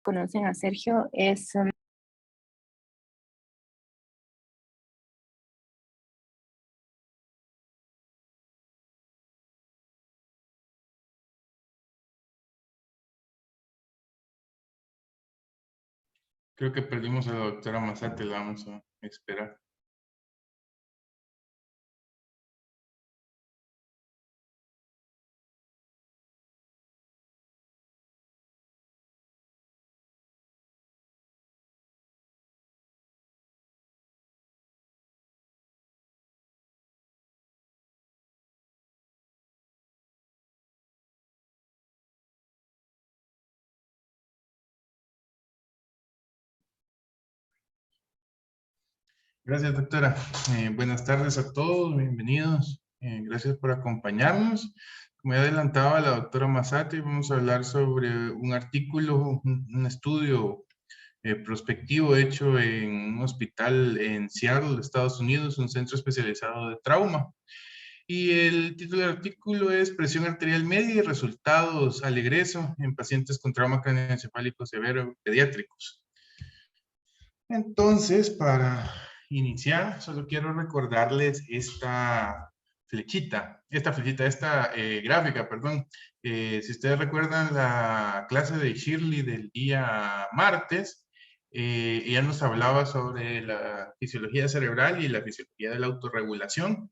conocen a Sergio, es Creo que perdimos a la doctora Mazate, la vamos a esperar. Gracias, doctora. Buenas tardes a todos, bienvenidos. Gracias por acompañarnos. Como ya adelantaba la doctora Mazate, vamos a hablar sobre un artículo, un estudio prospectivo hecho en un hospital en Seattle, Estados Unidos, un centro especializado de trauma. Y el título del artículo es Presión arterial media y resultados al egreso en pacientes con trauma craneoencefálico severo pediátricos. Entonces, para iniciar, solo quiero recordarles esta gráfica, perdón. Si ustedes recuerdan la clase de Shirley del día martes, ella nos hablaba sobre la fisiología cerebral y la fisiología de la autorregulación.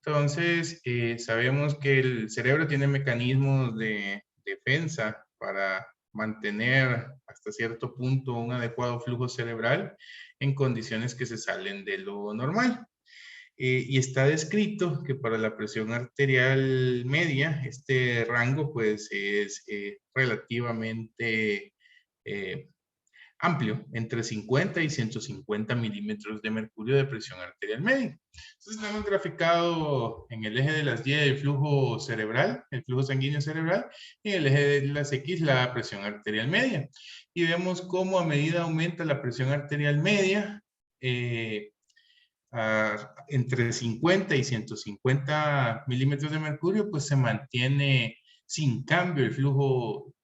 Entonces, sabemos que el cerebro tiene mecanismos de defensa para mantener hasta cierto punto un adecuado flujo cerebral en condiciones que se salen de lo normal. Y está descrito que para la presión arterial media, este rango pues es relativamente amplio, entre 50 y 150 milímetros de mercurio de presión arterial media. Entonces tenemos graficado en el eje de las Y el flujo cerebral, el flujo sanguíneo cerebral, y en el eje de las X la presión arterial media. Y vemos cómo a medida aumenta la presión arterial media, entre 50 y 150 milímetros de mercurio, pues se mantiene sin cambio el flujo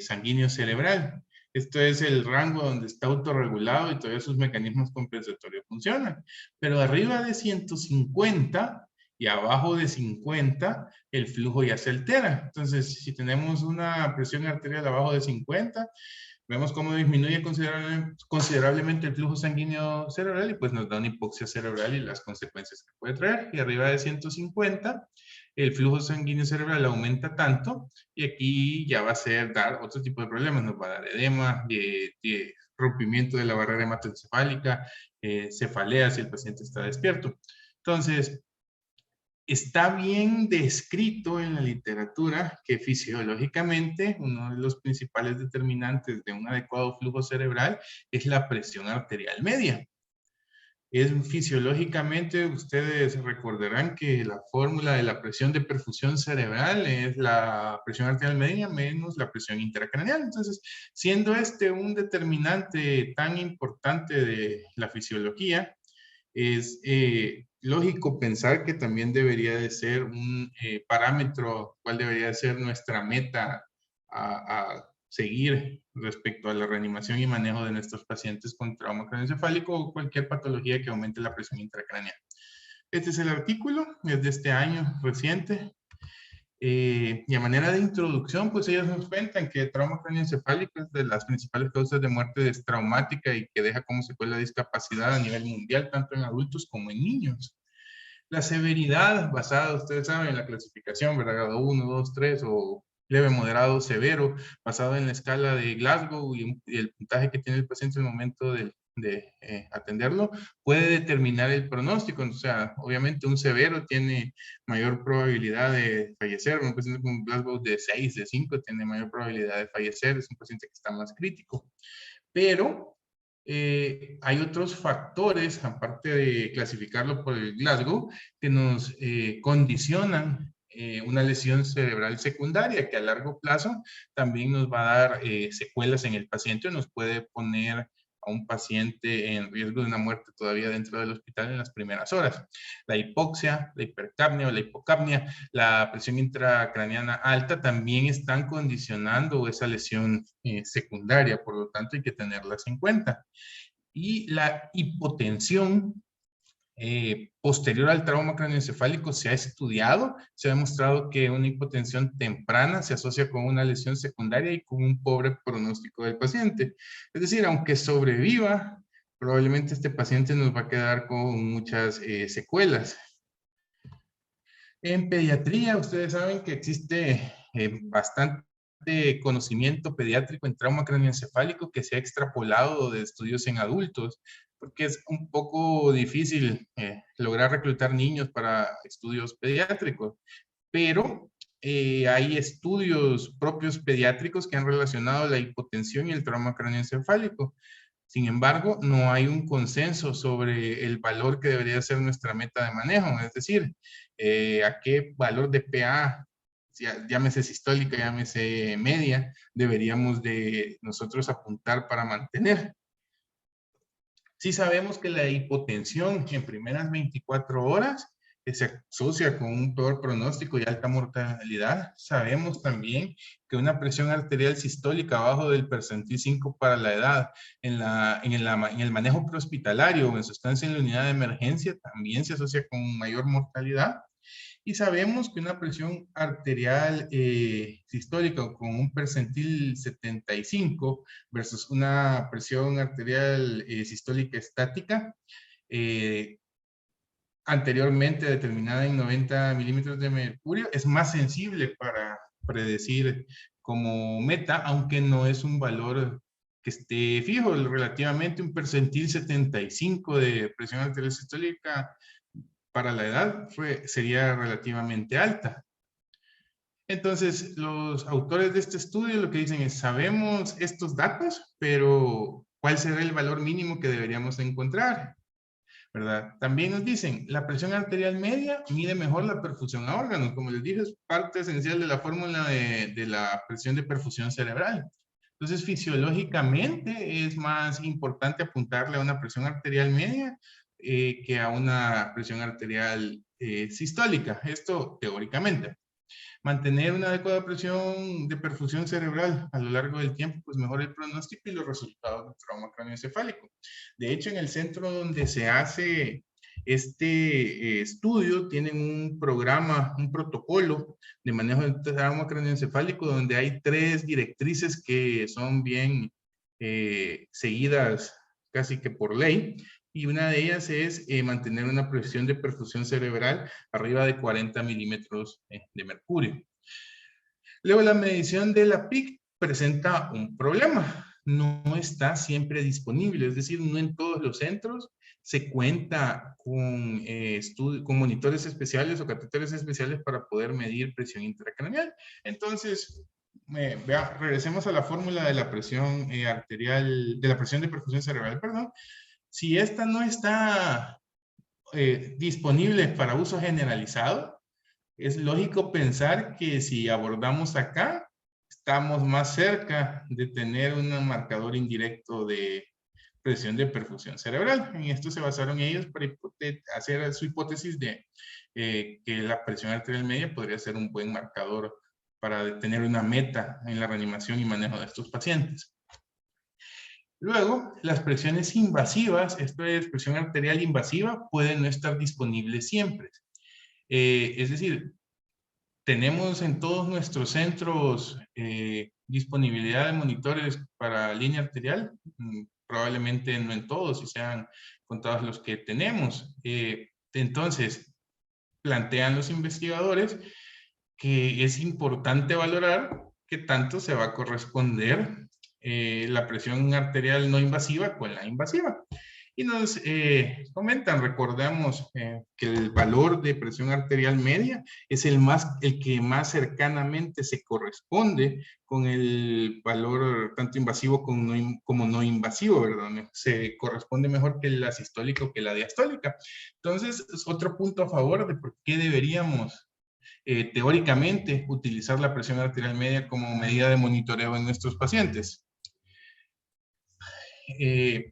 sanguíneo cerebral. Esto es el rango donde está autorregulado y todos sus mecanismos compensatorios funcionan. Pero arriba de 150 y abajo de 50, el flujo ya se altera. Entonces, si tenemos una presión arterial abajo de 50, vemos cómo disminuye considerablemente el flujo sanguíneo cerebral y pues nos da una hipoxia cerebral y las consecuencias que puede traer. Y arriba de 150, el flujo sanguíneo cerebral aumenta tanto y aquí ya va a dar otro tipo de problemas. Nos va a dar edema, rompimiento de la barrera hematoencefálica, cefalea si el paciente está despierto. Entonces, está bien descrito en la literatura que fisiológicamente uno de los principales determinantes de un adecuado flujo cerebral es la presión arterial media. Fisiológicamente, ustedes recordarán que la fórmula de la presión de perfusión cerebral es la presión arterial media menos la presión intracraneal. Entonces, siendo este un determinante tan importante de la fisiología, es lógico pensar que también debería de ser un parámetro, cuál debería de ser nuestra meta a seguir respecto a la reanimación y manejo de nuestros pacientes con trauma craneoencefálico o cualquier patología que aumente la presión intracraneal. Este es el artículo, es de este año reciente. Y a manera de introducción, pues ellos nos cuentan que el trauma craneoencefálico es de las principales causas de muerte destraumática y que deja como secuela discapacidad a nivel mundial, tanto en adultos como en niños. La severidad, basada, ustedes saben, en la clasificación, ¿verdad? Grado 1, 2, 3 o leve, moderado, severo, basado en la escala de Glasgow y el puntaje que tiene el paciente en el momento de atenderlo, puede determinar el pronóstico. O sea, obviamente un severo tiene mayor probabilidad de fallecer, un paciente con Glasgow de 6, de 5 tiene mayor probabilidad de fallecer, es un paciente que está más crítico. Pero hay otros factores, aparte de clasificarlo por el Glasgow, que nos condicionan una lesión cerebral secundaria que a largo plazo también nos va a dar secuelas en el paciente o nos puede poner a un paciente en riesgo de una muerte todavía dentro del hospital en las primeras horas. La hipoxia, la hipercapnia o la hipocapnia, la presión intracraneana alta también están condicionando esa lesión secundaria, por lo tanto hay que tenerlas en cuenta. Y la hipotensión posterior al trauma craneoencefálico se ha estudiado, se ha demostrado que una hipotensión temprana se asocia con una lesión secundaria y con un pobre pronóstico del paciente. Es decir, aunque sobreviva, probablemente este paciente nos va a quedar con muchas secuelas. En pediatría, ustedes saben que existe bastante conocimiento pediátrico en trauma craneoencefálico que se ha extrapolado de estudios en adultos, porque es un poco difícil lograr reclutar niños para estudios pediátricos, pero hay estudios propios pediátricos que han relacionado la hipotensión y el trauma craneoencefálico. Sin embargo, no hay un consenso sobre el valor que debería ser nuestra meta de manejo, es decir, a qué valor de PA, llámese sistólica, llámese media, deberíamos de nosotros apuntar para mantener. Sí sabemos que la hipotensión en primeras 24 horas se asocia con un peor pronóstico y alta mortalidad. Sabemos también que una presión arterial sistólica abajo del percentil 5 para la edad en el manejo prehospitalario o en su estancia en la unidad de emergencia también se asocia con mayor mortalidad. Y sabemos que una presión arterial sistólica con un percentil 75 versus una presión arterial sistólica estática, anteriormente determinada en 90 milímetros de mercurio, es más sensible para predecir como meta, aunque no es un valor que esté fijo. Relativamente un percentil 75 de presión arterial sistólica para la edad sería relativamente alta. Entonces, los autores de este estudio lo que dicen es, sabemos estos datos, pero ¿cuál será el valor mínimo que deberíamos encontrar? ¿Verdad? También nos dicen, la presión arterial media mide mejor la perfusión a órganos. Como les dije, es parte esencial de la fórmula de la presión de perfusión cerebral. Entonces, fisiológicamente es más importante apuntarle a una presión arterial media que a una presión arterial sistólica. Esto teóricamente. Mantener una adecuada presión de perfusión cerebral a lo largo del tiempo, pues mejora el pronóstico y los resultados del trauma craneoencefálico. De hecho, en el centro donde se hace este estudio, tienen un programa, un protocolo de manejo del trauma craneoencefálico donde hay 3 directrices que son bien seguidas casi que por ley. Y una de ellas es mantener una presión de perfusión cerebral arriba de 40 milímetros de mercurio. Luego, la medición de la PIC presenta un problema. No está siempre disponible, es decir, no en todos los centros se cuenta con, con monitores especiales o catéteres especiales para poder medir presión intracraneal. Entonces, regresemos a la fórmula de la presión arterial, de la presión de perfusión cerebral, perdón. Si esta no está disponible para uso generalizado, es lógico pensar que si abordamos acá, estamos más cerca de tener un marcador indirecto de presión de perfusión cerebral. En esto se basaron ellos para hacer su hipótesis de que la presión arterial media podría ser un buen marcador para tener una meta en la reanimación y manejo de estos pacientes. Luego, las presiones invasivas, esto es presión arterial invasiva, pueden no estar disponibles siempre. Es decir, tenemos en todos nuestros centros disponibilidad de monitores para línea arterial, probablemente no en todos, si sean contados los que tenemos. Entonces, plantean los investigadores que es importante valorar qué tanto se va a corresponder la presión arterial no invasiva con la invasiva. Y nos comentan, recordemos que el valor de presión arterial media es el que más cercanamente se corresponde con el valor tanto invasivo como no invasivo, ¿verdad? Se corresponde mejor que la sistólica o que la diastólica. Entonces, es otro punto a favor de por qué deberíamos teóricamente utilizar la presión arterial media como medida de monitoreo en nuestros pacientes.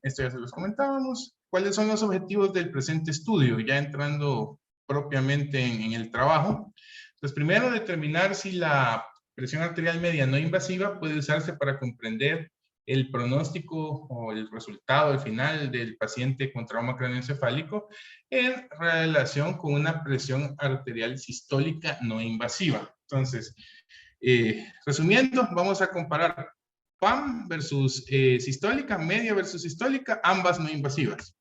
esto ya se los comentábamos. ¿Cuáles son los objetivos del presente estudio? Ya entrando propiamente en el trabajo. Pues primero, determinar si la presión arterial media no invasiva puede usarse para comprender el pronóstico o el resultado al final del paciente con trauma craneoencefálico en relación con una presión arterial sistólica no invasiva. Entonces, resumiendo, vamos a comparar PAM versus sistólica, media versus sistólica, ambas no invasivas.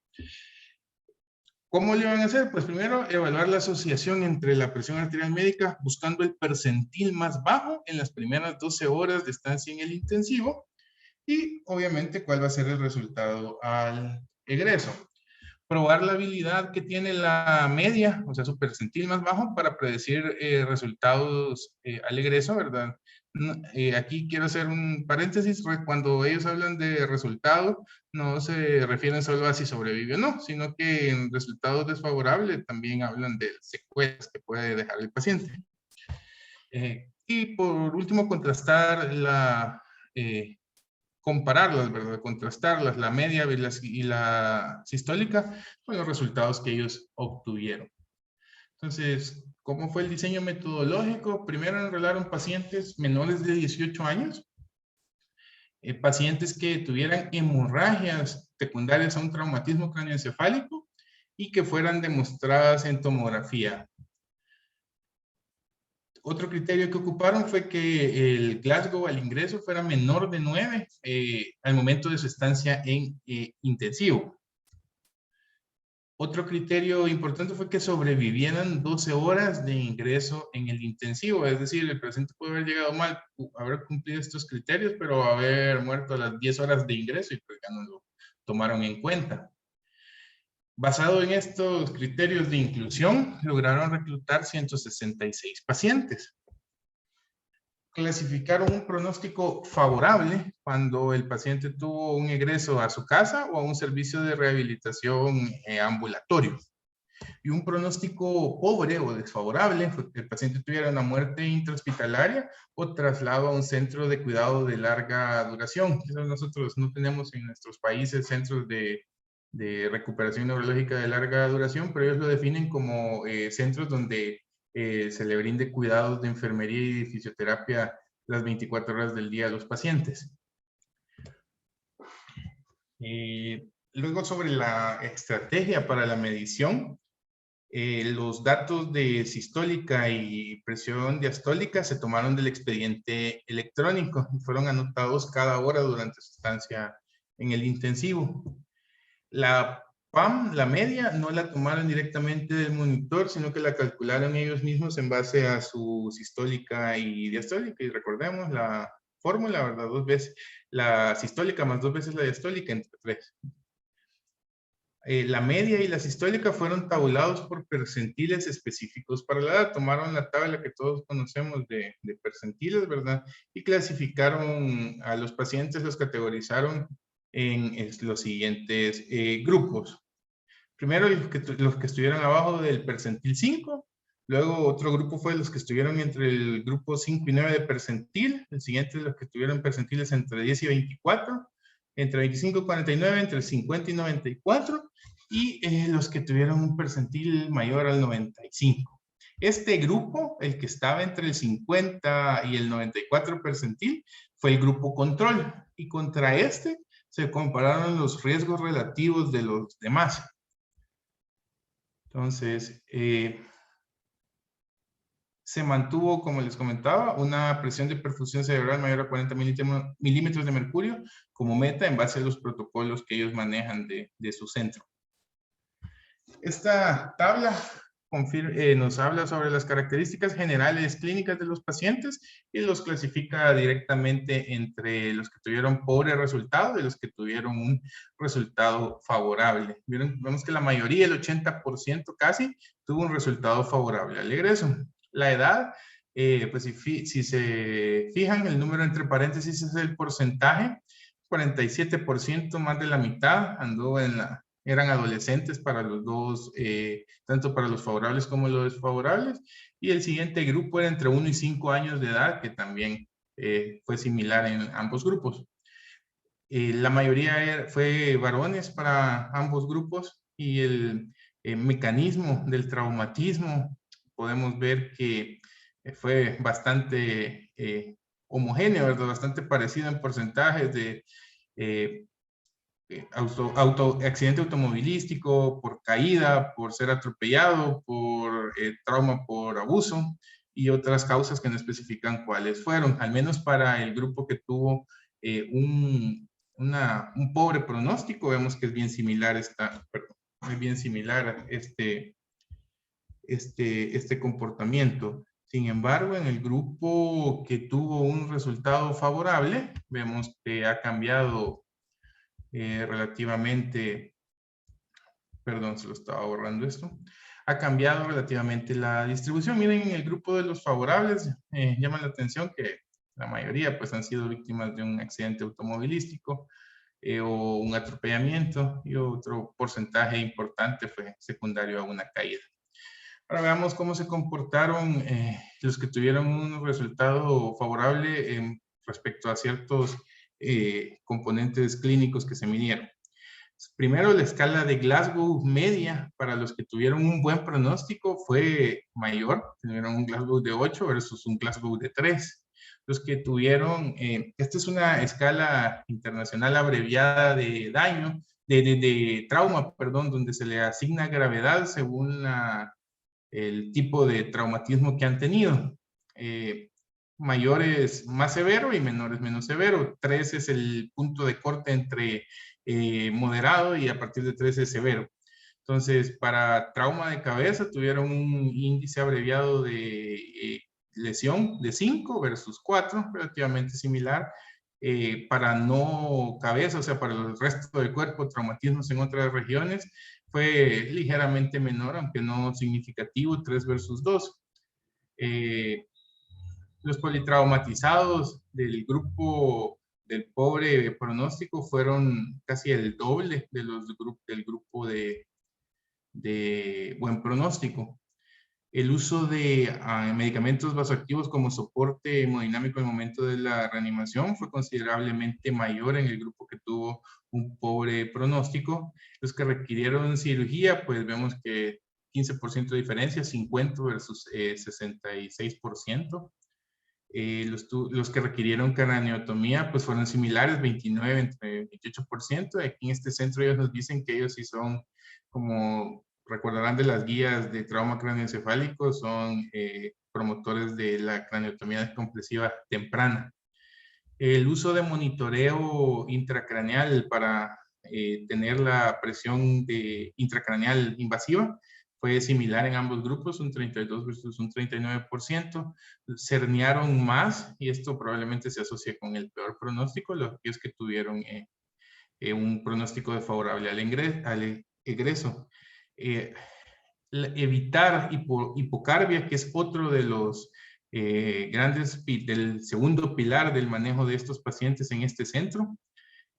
¿Cómo le van a hacer? Pues primero, evaluar la asociación entre la presión arterial médica buscando el percentil más bajo en las primeras 12 horas de estancia en el intensivo y, obviamente, cuál va a ser el resultado al egreso. Probar la habilidad que tiene la media, o sea, su percentil más bajo para predecir resultados al egreso, ¿verdad? Aquí quiero hacer un paréntesis, cuando ellos hablan de resultado, no se refieren solo a si sobrevive o no, sino que en resultados desfavorables también hablan de secuelas que puede dejar el paciente. Y por último, contrastar compararlas, ¿verdad? Contrastarlas, la media y la sistólica, con los resultados que ellos obtuvieron. Entonces, ¿cómo fue el diseño metodológico? Primero enrolaron pacientes menores de 18 años, pacientes que tuvieran hemorragias secundarias a un traumatismo craneoencefálico y que fueran demostradas en tomografía. Otro criterio que ocuparon fue que el Glasgow al ingreso fuera menor de 9 al momento de su estancia en intensivo. Otro criterio importante fue que sobrevivieran 12 horas de ingreso en el intensivo, es decir, el paciente puede haber llegado mal, haber cumplido estos criterios, pero haber muerto a las 10 horas de ingreso y pues ya no lo tomaron en cuenta. Basado en estos criterios de inclusión, lograron reclutar 166 pacientes. Clasificaron un pronóstico favorable cuando el paciente tuvo un egreso a su casa o a un servicio de rehabilitación ambulatorio. Y un pronóstico pobre o desfavorable fue que el paciente tuviera una muerte intrahospitalaria o traslado a un centro de cuidado de larga duración. Eso nosotros no tenemos en nuestros países centros de recuperación neurológica de larga duración, pero ellos lo definen como centros donde se le brinde cuidados de enfermería y fisioterapia las 24 horas del día a los pacientes. Luego, sobre la estrategia para la medición, los datos de sistólica y presión diastólica se tomaron del expediente electrónico y fueron anotados cada hora durante su estancia en el intensivo. La PAM, la media, no la tomaron directamente del monitor, sino que la calcularon ellos mismos en base a su sistólica y diastólica. Y recordemos la fórmula, ¿verdad? 2 veces la sistólica más 2 veces la diastólica entre 3. La media y la sistólica fueron tabulados por percentiles específicos para la edad. Tomaron la tabla que todos conocemos de percentiles, ¿verdad? Y clasificaron a los pacientes, los categorizaron en los siguientes grupos. Primero, los que estuvieron abajo del percentil 5. Luego, otro grupo fue los que estuvieron entre el grupo 5 y 9 de percentil. El siguiente, los que tuvieron percentiles entre 10 y 24. Entre 25 y 49, entre 50 y 94. Y los que tuvieron un percentil mayor al 95. Este grupo, el que estaba entre el 50 y el 94 percentil, fue el grupo control. Y contra este se compararon los riesgos relativos de los demás. Entonces, se mantuvo, como les comentaba, una presión de perfusión cerebral mayor a 40 milímetros de mercurio como meta en base a los protocolos que ellos manejan de su centro. Esta tabla nos habla sobre las características generales clínicas de los pacientes y los clasifica directamente entre los que tuvieron pobre resultado y los que tuvieron un resultado favorable. Vemos que la mayoría, el 80% casi, tuvo un resultado favorable al egreso. La edad, pues si se fijan, el número entre paréntesis es el porcentaje. 47%, más de la mitad, anduvo eran adolescentes para los dos, tanto para los favorables como los desfavorables. Y el siguiente grupo era entre 1 y 5 años de edad, que también fue similar en ambos grupos. La mayoría fue varones para ambos grupos y el mecanismo del traumatismo podemos ver que fue bastante homogéneo, ¿verdad? Bastante parecido en porcentajes de accidente automovilístico, por caída, por ser atropellado, por trauma por abuso y otras causas que no especifican cuáles fueron, al menos para el grupo que tuvo un pobre pronóstico. Vemos que es bien similar es bien similar este comportamiento. Sin embargo, en el grupo que tuvo un resultado favorable, vemos que ha cambiado relativamente, perdón, se lo estaba borrando esto, ha cambiado relativamente la distribución. Miren, en el grupo de los favorables, llama la atención que la mayoría pues han sido víctimas de un accidente automovilístico o un atropellamiento, y otro porcentaje importante fue secundario a una caída. Ahora veamos cómo se comportaron los que tuvieron un resultado favorable respecto a ciertos componentes clínicos que se midieron. Primero, la escala de Glasgow media para los que tuvieron un buen pronóstico fue mayor, tuvieron un Glasgow de 8 versus un Glasgow de 3. Los que tuvieron, esta es una escala internacional abreviada de daño, de trauma, perdón, donde se le asigna gravedad según el tipo de traumatismo que han tenido. Mayores más severo y menores menos severo. 3 es el punto de corte entre moderado y a partir de 3 es severo. Entonces, para trauma de cabeza tuvieron un índice abreviado de lesión de 5 versus 4, relativamente similar. Para no cabeza, o sea, para el resto del cuerpo, traumatismos en otras regiones, fue ligeramente menor, aunque no significativo, 3 versus 2. Los politraumatizados del grupo del pobre pronóstico fueron casi el doble de del grupo de buen pronóstico. El uso de medicamentos vasoactivos como soporte hemodinámico en el momento de la reanimación fue considerablemente mayor en el grupo que tuvo un pobre pronóstico. Los que requirieron cirugía, pues vemos que 15% de diferencia, 50 versus 66%. Los que requirieron craneotomía, pues fueron similares, 29 entre 28%. Aquí en este centro ellos nos dicen que ellos sí son, como recordarán de las guías de trauma craneoencefálico, son promotores de la craneotomía compresiva temprana. El uso de monitoreo intracraneal para tener la presión intracraneal invasiva fue similar en ambos grupos, un 32 versus un 39%. Se herniaron más, y esto probablemente se asocia con el peor pronóstico, los que tuvieron un pronóstico desfavorable al egreso. Evitar hipocarbia, que es otro de los del segundo pilar del manejo de estos pacientes en este centro.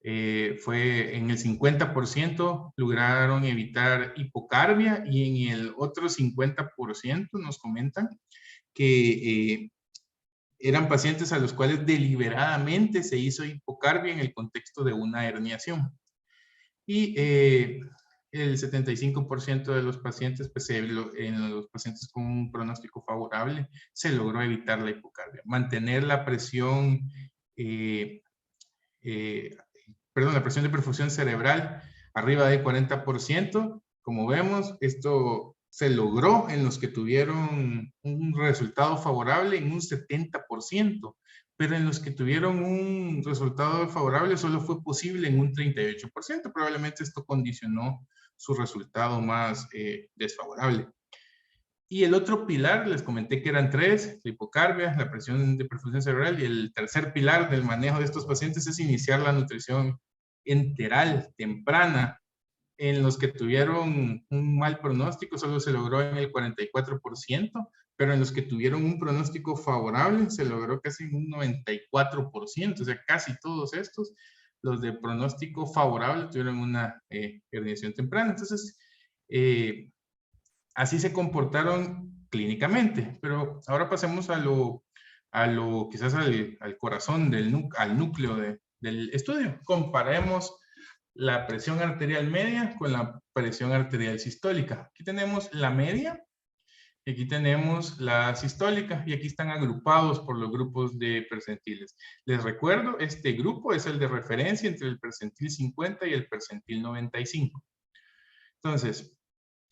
Fue en el 50% lograron evitar hipocarbia, y en el otro 50% nos comentan que eran pacientes a los cuales deliberadamente se hizo hipocarbia en el contexto de una herniación. Y el 75% de los pacientes, pues en los pacientes con un pronóstico favorable, se logró evitar la hipocarbia. Mantener la presión la presión de perfusión cerebral arriba del 40%. Como vemos, esto se logró en los que tuvieron un resultado favorable en un 70%, pero en los que tuvieron un resultado favorable solo fue posible en un 38%. Probablemente esto condicionó su resultado más desfavorable. Y el otro pilar, les comenté que eran 3, la hipocarbia, la presión de perfusión cerebral, y el tercer pilar del manejo de estos pacientes es iniciar la nutrición enteral temprana. En los que tuvieron un mal pronóstico solo se logró en el 44%, pero en los que tuvieron un pronóstico favorable se logró casi un 94%, o sea, casi todos estos, los de pronóstico favorable, tuvieron una herniación temprana. Entonces, así se comportaron clínicamente. Pero ahora pasemos quizás al corazón, al núcleo del estudio. Comparemos la presión arterial media con la presión arterial sistólica. Aquí tenemos la media y aquí tenemos la sistólica y aquí están agrupados por los grupos de percentiles. Les recuerdo, este grupo es el de referencia entre el percentil 50 y el percentil 95. Entonces,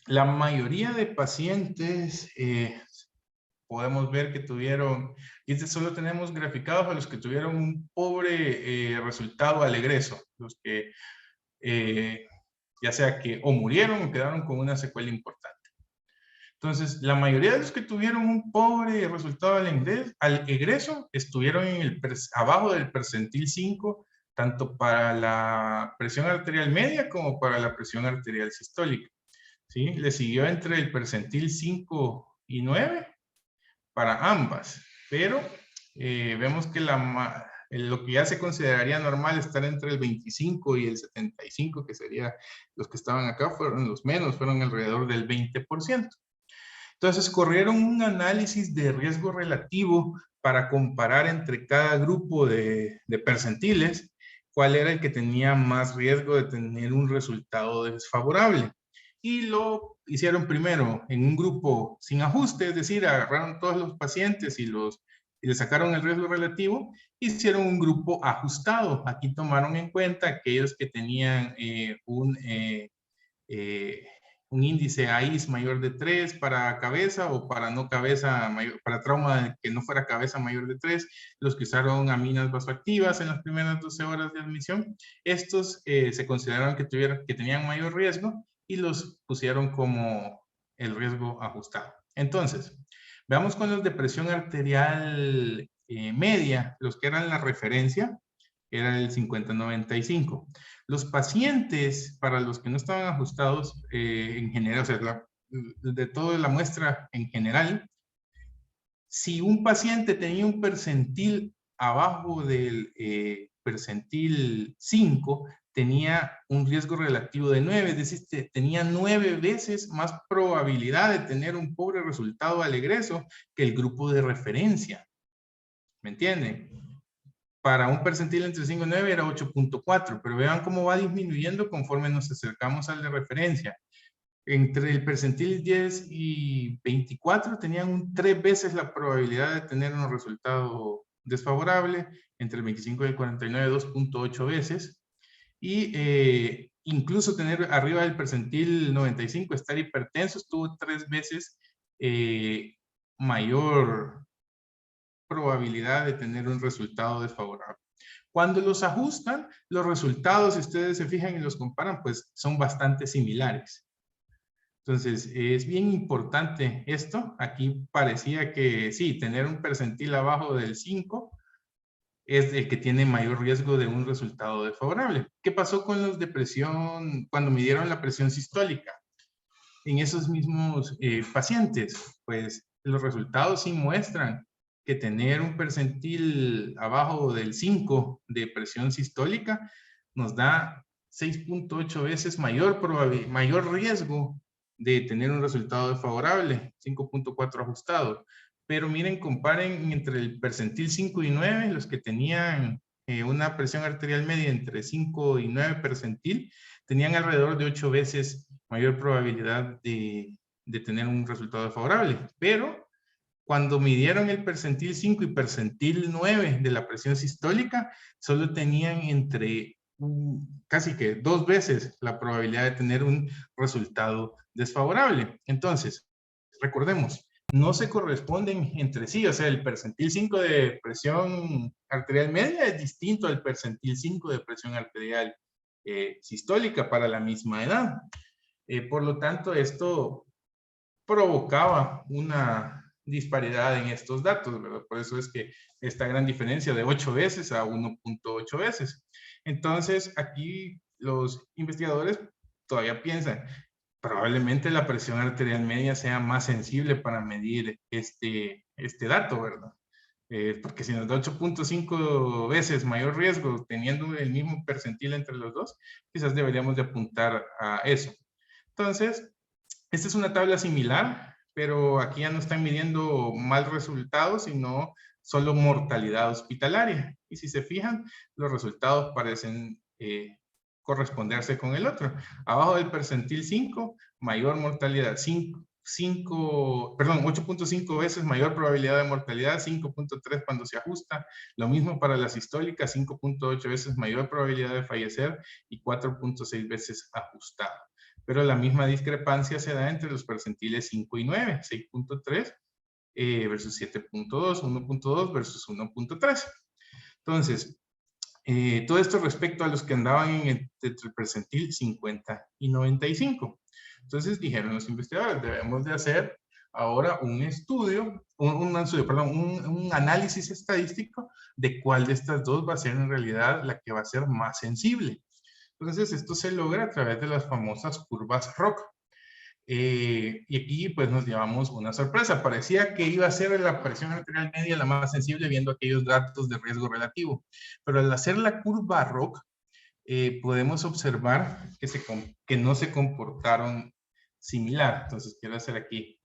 la mayoría de pacientes podemos ver que tuvieron, y solo tenemos graficados a los que tuvieron un pobre resultado al egreso, los que ya sea que o murieron o quedaron con una secuela importante. Entonces, la mayoría de los que tuvieron un pobre resultado al egreso estuvieron en abajo del percentil 5, tanto para la presión arterial media como para la presión arterial sistólica. ¿Sí? Le siguió entre el percentil 5 y 9 para ambas, pero vemos que lo que ya se consideraría normal estar entre el 25 y el 75, que serían los que estaban acá, fueron los menos, fueron alrededor del 20%. Entonces, corrieron un análisis de riesgo relativo para comparar entre cada grupo de percentiles cuál era el que tenía más riesgo de tener un resultado desfavorable. Y lo hicieron primero en un grupo sin ajuste, es decir, agarraron todos los pacientes y le sacaron el riesgo relativo. Hicieron un grupo ajustado. Aquí tomaron en cuenta aquellos que tenían un índice AIS mayor de 3 para cabeza o para no cabeza, para trauma que no fuera cabeza mayor de 3, los que usaron aminas vasoactivas en las primeras 12 horas de admisión, estos se consideraron que tenían mayor riesgo y los pusieron como el riesgo ajustado. Entonces, veamos con los de presión arterial media, los que eran la referencia, era el 50-95. Los pacientes, para los que no estaban ajustados en general, o sea, de toda la muestra en general, si un paciente tenía un percentil abajo del percentil 5, tenía un riesgo relativo de 9, es decir, tenía 9 veces más probabilidad de tener un pobre resultado al egreso que el grupo de referencia. ¿Me entienden? Para un percentil entre 5 y 9 era 8.4, pero vean cómo va disminuyendo conforme nos acercamos al de referencia. Entre el percentil 10 y 24 tenían 3 veces la probabilidad de tener un resultado desfavorable, entre el 25 y el 49 2.8 veces, y incluso tener arriba del percentil 95, estar hipertensos, tuvo 3 veces mayor probabilidad de tener un resultado desfavorable. Cuando los ajustan, los resultados, si ustedes se fijan y los comparan, pues son bastante similares. Entonces, es bien importante esto. Aquí parecía que sí, tener un percentil abajo del 5 es el que tiene mayor riesgo de un resultado desfavorable. ¿Qué pasó con los de presión cuando midieron la presión sistólica? En esos mismos pacientes, pues los resultados sí muestran que tener un percentil abajo del 5 de presión sistólica nos da 6.8 veces mayor riesgo de tener un resultado desfavorable, 5.4 ajustado. Pero miren, comparen entre el percentil 5 y 9, los que tenían una presión arterial media entre 5 y 9 percentil, tenían alrededor de 8 veces mayor probabilidad de tener un resultado favorable. Pero cuando midieron el percentil 5 y percentil 9 de la presión sistólica, solo tenían entre casi que 2 veces la probabilidad de tener un resultado desfavorable. Entonces, recordemos, no se corresponden entre sí, o sea, el percentil 5 de presión arterial media es distinto al percentil 5 de presión arterial sistólica para la misma edad. Por lo tanto, esto provocaba una disparidad en estos datos, ¿verdad? Por eso es que esta gran diferencia de 8 veces a 1.8 veces. Entonces, aquí los investigadores todavía piensan, probablemente la presión arterial media sea más sensible para medir este dato, ¿verdad? Porque si nos da 8.5 veces mayor riesgo teniendo el mismo percentil entre los dos, quizás deberíamos de apuntar a eso. Entonces, esta es una tabla similar, pero aquí ya no están midiendo mal resultados, sino solo mortalidad hospitalaria. Y si se fijan, los resultados parecen corresponderse con el otro. Abajo del percentil 5, mayor mortalidad, 8.5 veces mayor probabilidad de mortalidad, 5.3 cuando se ajusta. Lo mismo para la sistólica, 5.8 veces mayor probabilidad de fallecer y 4.6 veces ajustado. Pero la misma discrepancia se da entre los percentiles 5 y 9, 6.3 versus 7.2, 1.2 versus 1.3. Entonces, todo esto respecto a los que andaban entre el percentil 50 y 95. Entonces dijeron los investigadores, debemos de hacer ahora un estudio, un análisis estadístico de cuál de estas dos va a ser en realidad la que va a ser más sensible. Entonces esto se logra a través de las famosas curvas ROC. Y aquí pues nos llevamos una sorpresa. Parecía que iba a ser la presión arterial media la más sensible viendo aquellos datos de riesgo relativo. Pero al hacer la curva ROC, podemos observar que no se comportaron similar. Entonces quiero hacer aquí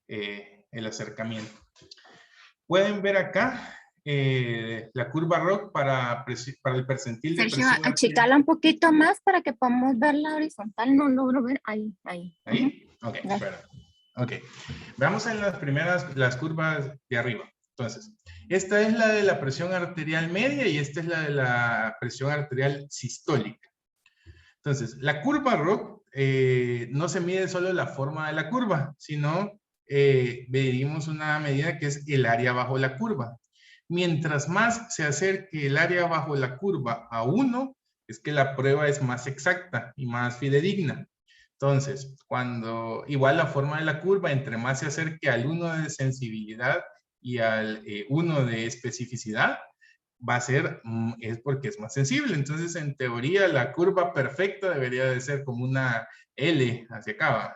el acercamiento. Pueden ver acá la curva ROC para el percentil de Sergio, presión arterial. achicala un poquito más para que podamos ver la horizontal. No logro ver. Ahí. ¿Ahí? Ok, Ya. espera. Ok. Veamos en las curvas de arriba. Entonces, esta es la de la presión arterial media y esta es la de la presión arterial sistólica. Entonces, la curva ROC no se mide solo la forma de la curva, sino medimos una medida que es el área bajo la curva. Mientras más se acerque el área bajo la curva a 1, es que la prueba es más exacta y más fidedigna. Entonces, igual la forma de la curva, entre más se acerque al 1 de sensibilidad y al 1 de especificidad, va a ser, es porque es más sensible. Entonces, en teoría, la curva perfecta debería de ser como una L hacia acá,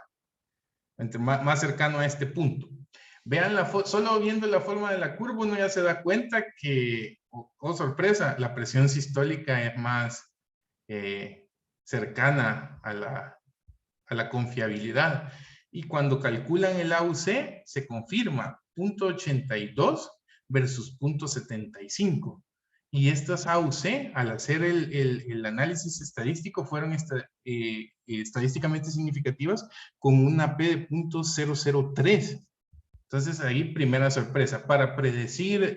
entre más cercano a este punto. Vean, solo viendo la forma de la curva, uno ya se da cuenta que, oh sorpresa, la presión sistólica es más cercana a la confiabilidad. Y cuando calculan el AUC, se confirma 0.82 versus 0.75. Y estas AUC, al hacer el análisis estadístico, fueron estadísticamente significativas con una P de 0.003. Entonces ahí primera sorpresa. Para predecir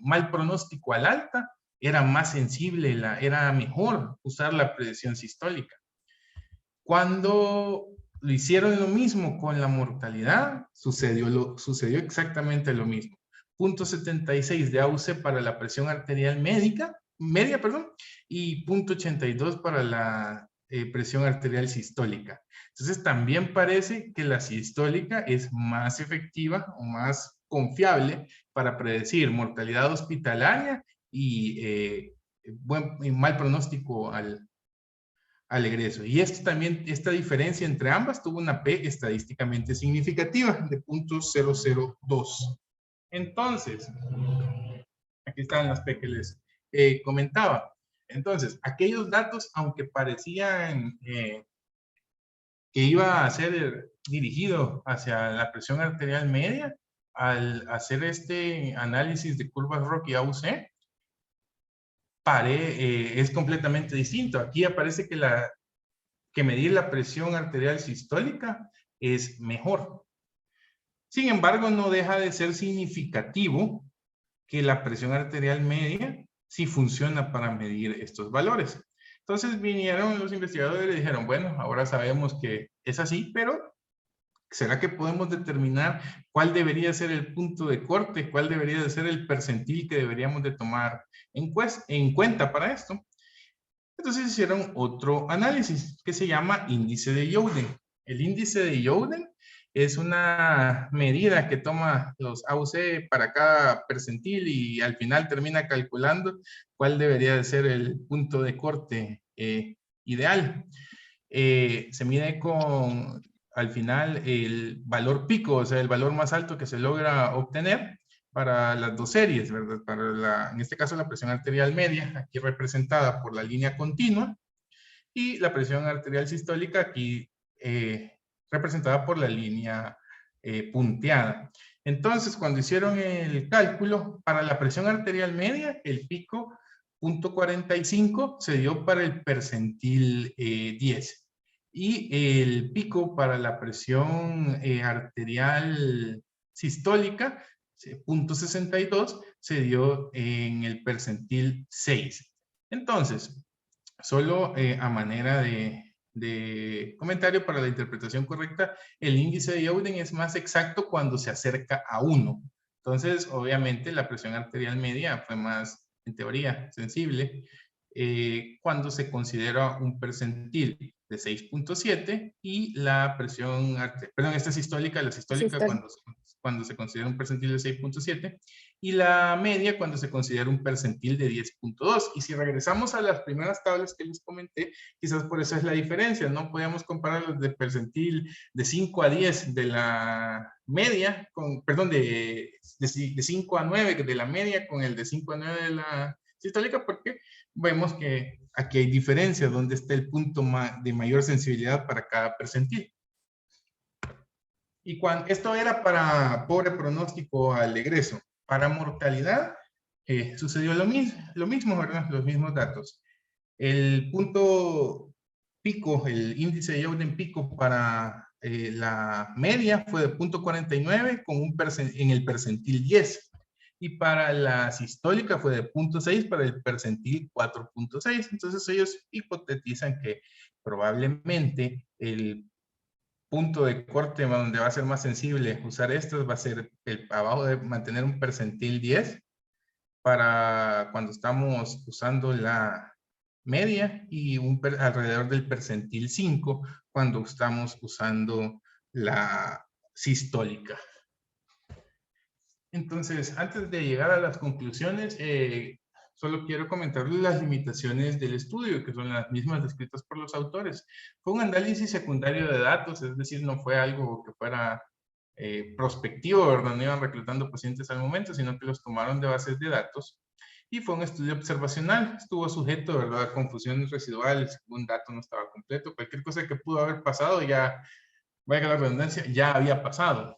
mal pronóstico al alta, era más sensible, era mejor usar la predicción sistólica. Cuando lo hicieron lo mismo con la mortalidad, sucedió exactamente lo mismo. 0.76 de AUC para la presión arterial media, y 0.82 para la presión arterial sistólica. Entonces también parece que la sistólica es más efectiva o más confiable para predecir mortalidad hospitalaria y mal pronóstico al egreso. Y esta diferencia entre ambas tuvo una P estadísticamente significativa de 0.002. Entonces, aquí están las P que les comentaba. Entonces, aquellos datos, aunque parecían que iba a ser dirigido hacia la presión arterial media, al hacer este análisis de curvas ROC y AUC, es completamente distinto. Aquí aparece que medir la presión arterial sistólica es mejor. Sin embargo, no deja de ser significativo que la presión arterial media sí funciona para medir estos valores. Entonces vinieron los investigadores y le dijeron, bueno, ahora sabemos que es así, pero ¿será que podemos determinar cuál debería ser el punto de corte? ¿Cuál debería de ser el percentil que deberíamos de tomar en cuenta para esto? Entonces hicieron otro análisis que se llama índice de Youden. El índice de Youden es una medida que toma los AUC para cada percentil y al final termina calculando cuál debería de ser el punto de corte ideal. Se mide al final el valor pico, o sea, el valor más alto que se logra obtener para las dos series, ¿verdad? En este caso la presión arterial media, aquí representada por la línea continua, y la presión arterial sistólica aquí representada por la línea punteada. Entonces, cuando hicieron el cálculo para la presión arterial media, el pico 0.45 se dio para el percentil 10. Y el pico para la presión arterial sistólica, 0.62, se dio en el percentil 6. Entonces, solo a manera de comentario para la interpretación correcta, el índice de Youden es más exacto cuando se acerca a 1. Entonces, obviamente, la presión arterial media fue más, en teoría, sensible cuando se considera un percentil de 6.7 y la presión arterial, perdón, esta es sistólica, la sistólica cuando se considera un percentil de 6.7 y la media cuando se considera un percentil de 10.2. Y si regresamos a las primeras tablas que les comenté, quizás por eso es la diferencia, no podíamos comparar los de percentil de 5 a 10 de la media, perdón, de 5 a 9 de la media con el de 5 a 9 de la sistólica, porque vemos que aquí hay diferencia, donde está el punto de mayor sensibilidad para cada percentil. Y esto era para pobre pronóstico al egreso. Para mortalidad sucedió lo mismo, ¿verdad? Los mismos datos. El punto pico, el índice de Youden pico para la media fue de 0.49 con en el percentil 10. Y para la sistólica fue de 0.6 para el percentil 4.6. Entonces ellos hipotetizan que probablemente el punto de corte donde va a ser más sensible usar estos va a ser abajo de mantener un percentil 10 para cuando estamos usando la media y alrededor del percentil 5 cuando estamos usando la sistólica. Entonces, antes de llegar a las conclusiones, solo quiero comentarles las limitaciones del estudio, que son las mismas descritas por los autores. Fue un análisis secundario de datos, es decir, no fue algo que fuera prospectivo, ¿verdad? No iban reclutando pacientes al momento, sino que los tomaron de bases de datos. Y fue un estudio observacional, estuvo sujeto, ¿verdad?, a confusiones residuales, un dato no estaba completo, cualquier cosa que pudo haber pasado ya, vaya la redundancia, ya había pasado.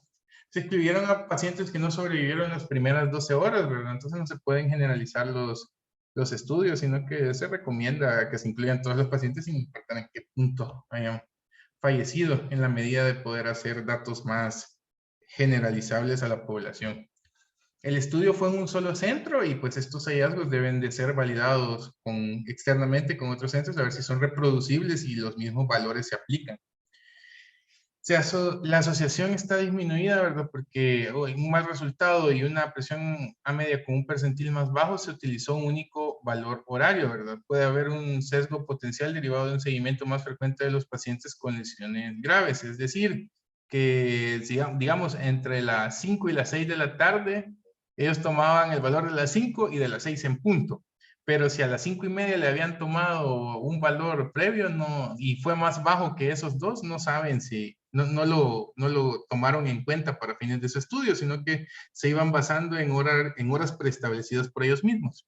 Se excluyeron a pacientes que no sobrevivieron las primeras 12 horas, ¿verdad? Entonces no se pueden generalizar los estudios, sino que se recomienda que se incluyan todos los pacientes sin importar en qué punto hayan fallecido, en la medida de poder hacer datos más generalizables a la población. El estudio fue en un solo centro y pues estos hallazgos deben de ser validados externamente con otros centros a ver si son reproducibles y los mismos valores se aplican. La asociación está disminuida, ¿verdad? Porque un mal resultado y una presión a media con un percentil más bajo se utilizó un único valor horario, ¿verdad? Puede haber un sesgo potencial derivado de un seguimiento más frecuente de los pacientes con lesiones graves, es decir, que digamos entre las 5 y las 6 de la tarde, ellos tomaban el valor de las 5 y de las 6 en punto. Pero si a las 5:30 le habían tomado un valor previo y fue más bajo que esos dos, no saben si no lo tomaron en cuenta para fines de su estudio, sino que se iban basando en horas preestablecidas por ellos mismos.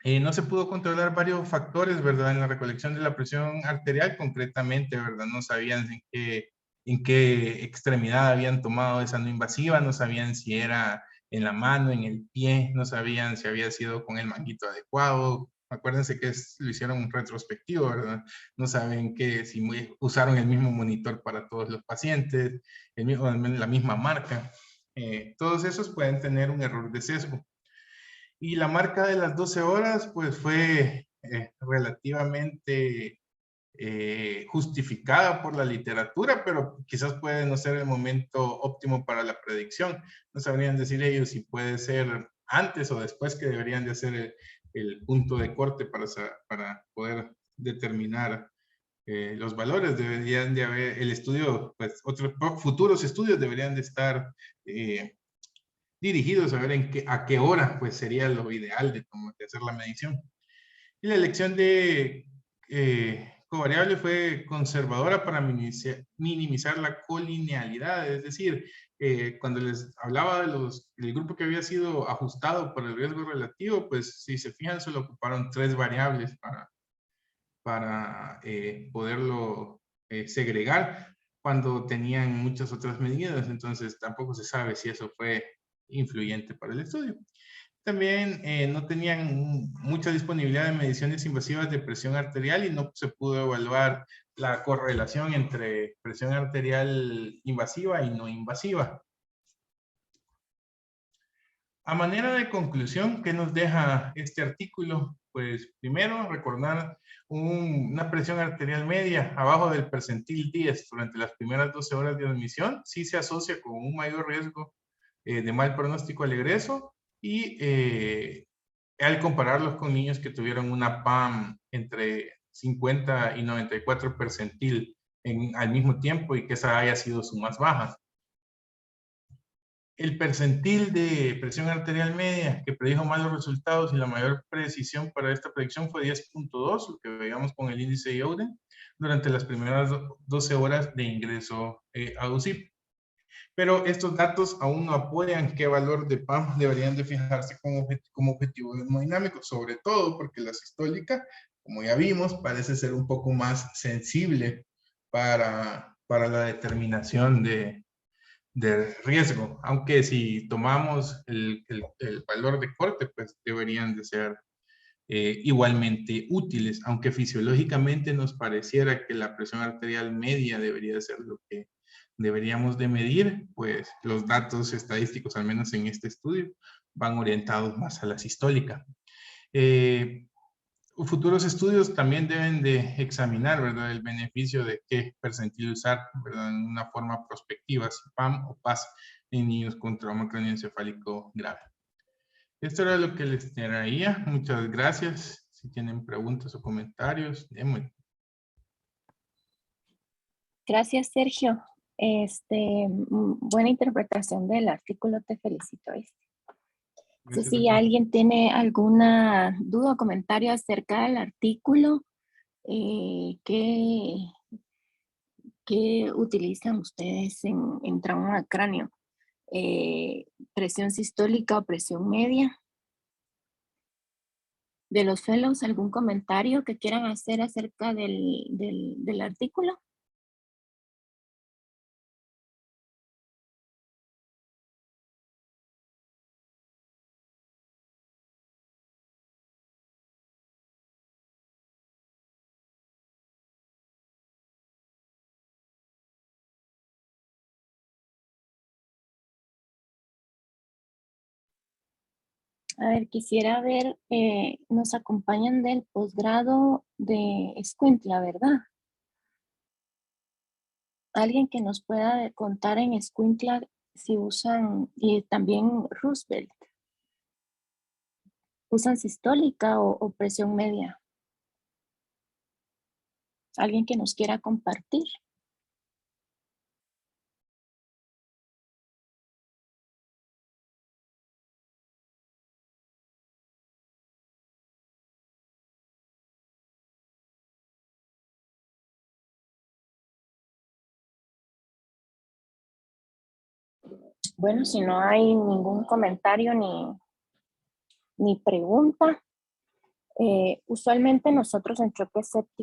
No se pudo controlar varios factores, ¿verdad? En la recolección de la presión arterial, concretamente, ¿verdad? No sabían en qué extremidad habían tomado esa no invasiva, no sabían si era en la mano, en el pie, no sabían si había sido con el manguito adecuado. Acuérdense que lo hicieron retrospectivo, ¿verdad? No saben si usaron el mismo monitor para todos los pacientes, la misma marca. Todos esos pueden tener un error de sesgo. Y la marca de las 12 horas, pues fue relativamente justificada por la literatura, pero quizás puede no ser el momento óptimo para la predicción. No sabrían decir ellos si puede ser antes o después que deberían de hacer el punto de corte para poder determinar los valores. Deberían de haber el estudio, pues otros futuros estudios deberían de estar dirigidos a ver a qué hora pues sería lo ideal de hacer la medición. Y la elección de covariable fue conservadora para minimizar la colinealidad, es decir, cuando les hablaba del grupo que había sido ajustado por el riesgo relativo, pues si se fijan solo ocuparon 3 variables para poderlo segregar. cuando tenían muchas otras medidas, entonces tampoco se sabe si eso fue influyente para el estudio. También no tenían mucha disponibilidad de mediciones invasivas de presión arterial y no se pudo evaluar la correlación entre presión arterial invasiva y no invasiva. A manera de conclusión, ¿qué nos deja este artículo? Pues primero, recordar una presión arterial media abajo del percentil 10 durante las primeras 12 horas de admisión, sí se asocia con un mayor riesgo de mal pronóstico al egreso y al compararlos con niños que tuvieron una PAM entre 50 y 94 percentil al mismo tiempo y que esa haya sido su más baja. El percentil de presión arterial media que predijo malos resultados y la mayor precisión para esta predicción fue 10.2, lo que veíamos con el índice Youden, durante las primeras 12 horas de ingreso a UCIP. Pero estos datos aún no apoyan qué valor de PAM deberían de fijarse como objetivo hemodinámico, sobre todo porque la sistólica, como ya vimos, parece ser un poco más sensible para la determinación de riesgo, aunque si tomamos el valor de corte, pues deberían de ser igualmente útiles, aunque fisiológicamente nos pareciera que la presión arterial media debería ser lo que deberíamos de medir, pues los datos estadísticos, al menos en este estudio, van orientados más a la sistólica. Futuros estudios también deben de examinar, ¿verdad?, el beneficio de qué percentil usar, ¿verdad?, en una forma prospectiva, si PAM o PAS en niños con trauma craneoencefálico grave. Esto era lo que les traía. Muchas gracias. Si tienen preguntas o comentarios, démosle. Gracias, Sergio. Buena interpretación del artículo, te felicito. Gracias, Si doctor. alguien tiene alguna duda o comentario acerca del artículo, ¿qué utilizan ustedes en trauma de cráneo? ¿Presión sistólica o presión media? De los fellows, ¿algún comentario que quieran hacer acerca del artículo? A ver, quisiera ver, nos acompañan del posgrado de Escuintla, ¿verdad? Alguien que nos pueda contar en Escuintla si usan, y también Roosevelt, ¿usan sistólica o presión media? ¿Alguien que nos quiera compartir? Bueno, si no hay ningún comentario ni pregunta, usualmente nosotros en choque séptico